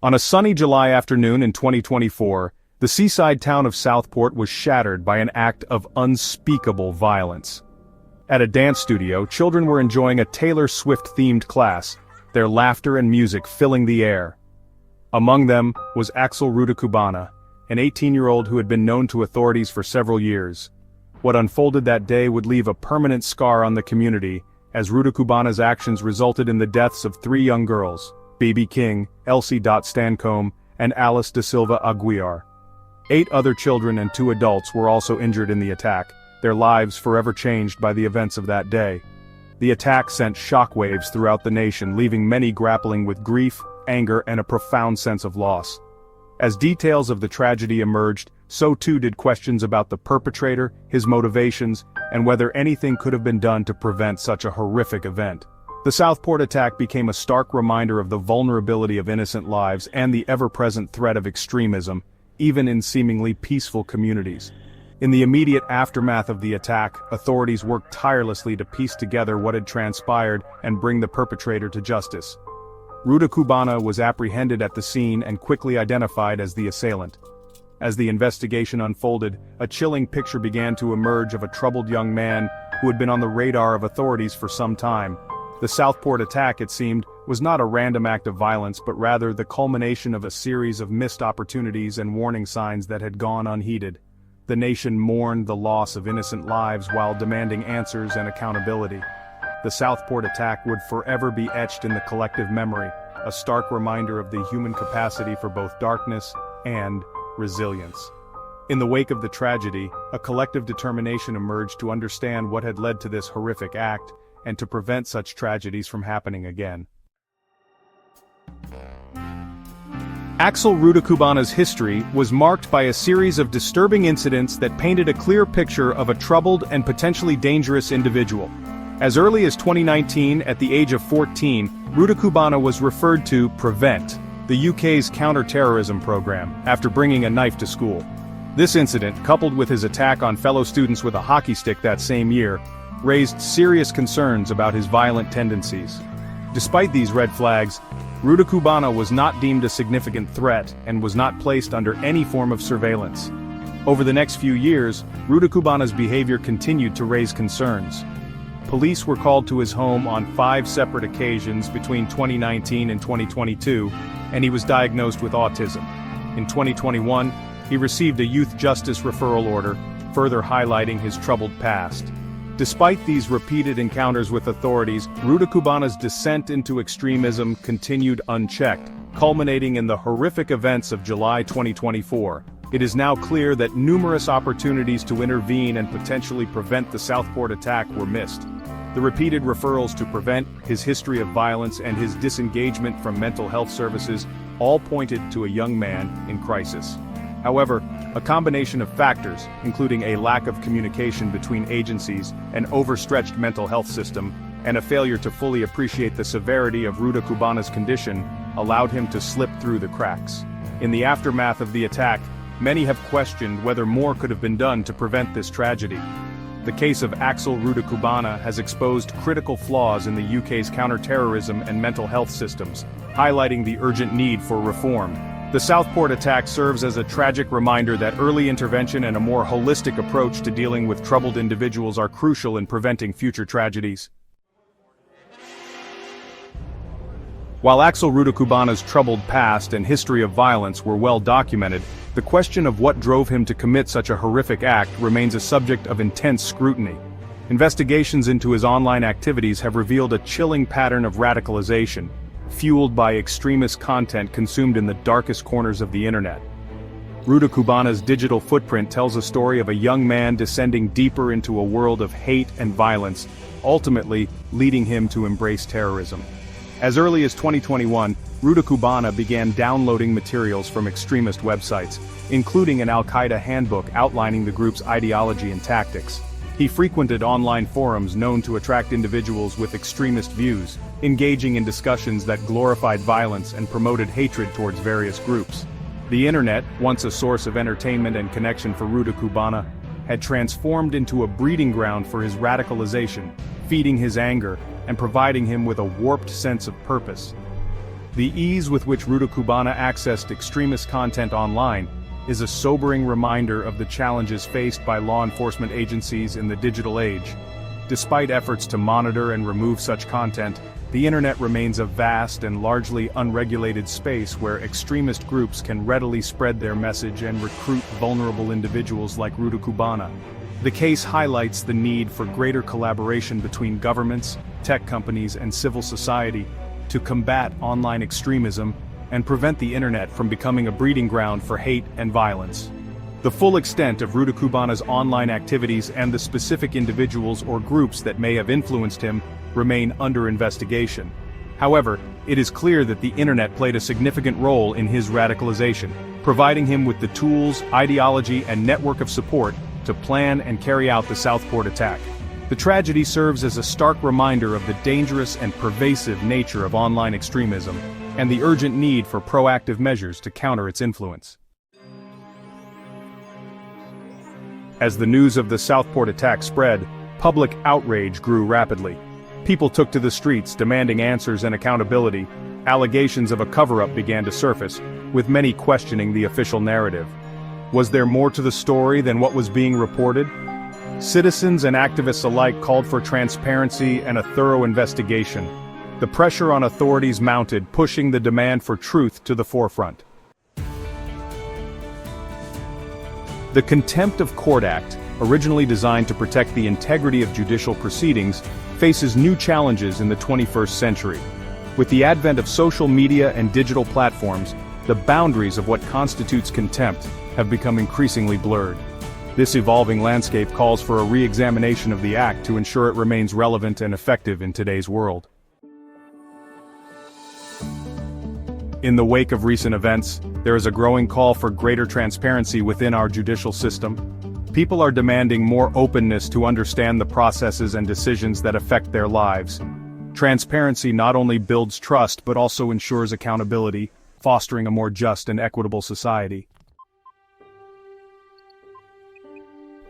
On a sunny July afternoon in 2024, the seaside town of Southport was shattered by an act of unspeakable violence. At a dance studio, children were enjoying a Taylor Swift-themed class, their laughter and music filling the air. Among them was Axel Rudakubana, an 18-year-old who had been known to authorities for several years. What unfolded that day would leave a permanent scar on the community, as Rudakubana's actions resulted in the deaths of 3 young girls, Baby King, Elsie Stancombe, and Alice da Silva Aguiar. 8 other children and 2 adults were also injured in the attack, their lives forever changed by the events of that day. The attack sent shockwaves throughout the nation, leaving many grappling with grief, anger, and a profound sense of loss. As details of the tragedy emerged, so too did questions about the perpetrator, his motivations, and whether anything could have been done to prevent such a horrific event. The Southport attack became a stark reminder of the vulnerability of innocent lives and the ever-present threat of extremism, even in seemingly peaceful communities. In the immediate aftermath of the attack, authorities worked tirelessly to piece together what had transpired and bring the perpetrator to justice. Rudakubana was apprehended at the scene and quickly identified as the assailant. As the investigation unfolded, a chilling picture began to emerge of a troubled young man who had been on the radar of authorities for some time. The Southport attack, it seemed, was not a random act of violence but rather the culmination of a series of missed opportunities and warning signs that had gone unheeded. The nation mourned the loss of innocent lives while demanding answers and accountability. The Southport attack would forever be etched in the collective memory, a stark reminder of the human capacity for both darkness and resilience. In the wake of the tragedy, a collective determination emerged to understand what had led to this horrific act and to prevent such tragedies from happening again. Axel Rudakubana's history was marked by a series of disturbing incidents that painted a clear picture of a troubled and potentially dangerous individual. As early as 2019, at the age of 14, Rudakubana was referred to PREVENT, the UK's counter-terrorism program, after bringing a knife to school. This incident, coupled with his attack on fellow students with a hockey stick that same year, raised serious concerns about his violent tendencies. Despite these red flags, Rudakubana was not deemed a significant threat and was not placed under any form of surveillance. Over the next few years, Rudakubana's behavior continued to raise concerns. Police were called to his home on 5 separate occasions between 2019 and 2022, and he was diagnosed with autism. In 2021, he received a youth justice referral order, further highlighting his troubled past. Despite these repeated encounters with authorities, Rudakubana's descent into extremism continued unchecked, culminating in the horrific events of July 2024. It is now clear that numerous opportunities to intervene and potentially prevent the Southport attack were missed. The repeated referrals to PREVENT, his history of violence, and his disengagement from mental health services all pointed to a young man in crisis. However, a combination of factors, including a lack of communication between agencies, an overstretched mental health system, and a failure to fully appreciate the severity of Rudakubana's condition, allowed him to slip through the cracks. In the aftermath of the attack, many have questioned whether more could have been done to prevent this tragedy. The case of Axel Rudakubana has exposed critical flaws in the UK's counter-terrorism and mental health systems, highlighting the urgent need for reform. The Southport attack serves as a tragic reminder that early intervention and a more holistic approach to dealing with troubled individuals are crucial in preventing future tragedies. While Axel Rudakubana's troubled past and history of violence were well documented, the question of what drove him to commit such a horrific act remains a subject of intense scrutiny. Investigations into his online activities have revealed a chilling pattern of radicalization, fueled by extremist content consumed in the darkest corners of the internet. Rudakubana's digital footprint tells a story of a young man descending deeper into a world of hate and violence, ultimately leading him to embrace terrorism. As early as 2021, Rudakubana began downloading materials from extremist websites, including an Al-Qaeda handbook outlining the group's ideology and tactics. He frequented online forums known to attract individuals with extremist views, engaging in discussions that glorified violence and promoted hatred towards various groups. The internet, once a source of entertainment and connection for Rudakubana, had transformed into a breeding ground for his radicalization, feeding his anger and providing him with a warped sense of purpose. The ease with which Cubana accessed extremist content online is a sobering reminder of the challenges faced by law enforcement agencies in the digital age. Despite efforts to monitor and remove such content, the internet remains a vast and largely unregulated space where extremist groups can readily spread their message and recruit vulnerable individuals like Cubana. The case highlights the need for greater collaboration between governments, tech companies, and civil society to combat online extremism and prevent the internet from becoming a breeding ground for hate and violence. The full extent of Cubana's online activities and the specific individuals or groups that may have influenced him remain under investigation. However, it is clear that the internet played a significant role in his radicalization, providing him with the tools, ideology, and network of support to plan and carry out the Southport Attack. The tragedy serves as a stark reminder of the dangerous and pervasive nature of online extremism, and the urgent need for proactive measures to counter its influence. As the news of the Southport Attack spread, public outrage grew rapidly. People took to the streets demanding answers and accountability. Allegations of a cover-up began to surface, with many questioning the official narrative. Was there more to the story than what was being reported? Citizens and activists alike called for transparency and a thorough investigation. The pressure on authorities mounted, pushing the demand for truth to the forefront. The Contempt of Court Act, originally designed to protect the integrity of judicial proceedings, faces new challenges in the 21st century. With the advent of social media and digital platforms, the boundaries of what constitutes contempt have become increasingly blurred. This evolving landscape calls for a re-examination of the act to ensure it remains relevant and effective in today's world. In the wake of recent events, there is a growing call for greater transparency within our judicial system. People are demanding more openness to understand the processes and decisions that affect their lives. Transparency not only builds trust but also ensures accountability, fostering a more just and equitable society.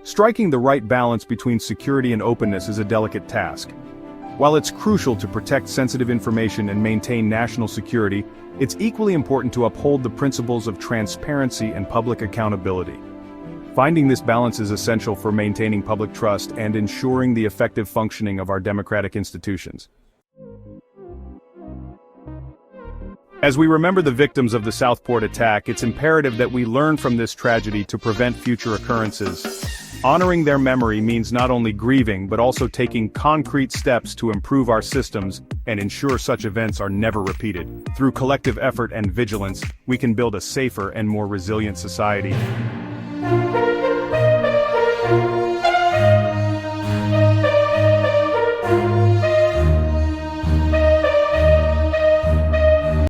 Striking the right balance between security and openness is a delicate task. While it's crucial to protect sensitive information and maintain national security, it's equally important to uphold the principles of transparency and public accountability. Finding this balance is essential for maintaining public trust and ensuring the effective functioning of our democratic institutions. As we remember the victims of the Southport Attack, it's imperative that we learn from this tragedy to prevent future occurrences. Honoring their memory means not only grieving but also taking concrete steps to improve our systems and ensure such events are never repeated. Through collective effort and vigilance, we can build a safer and more resilient society.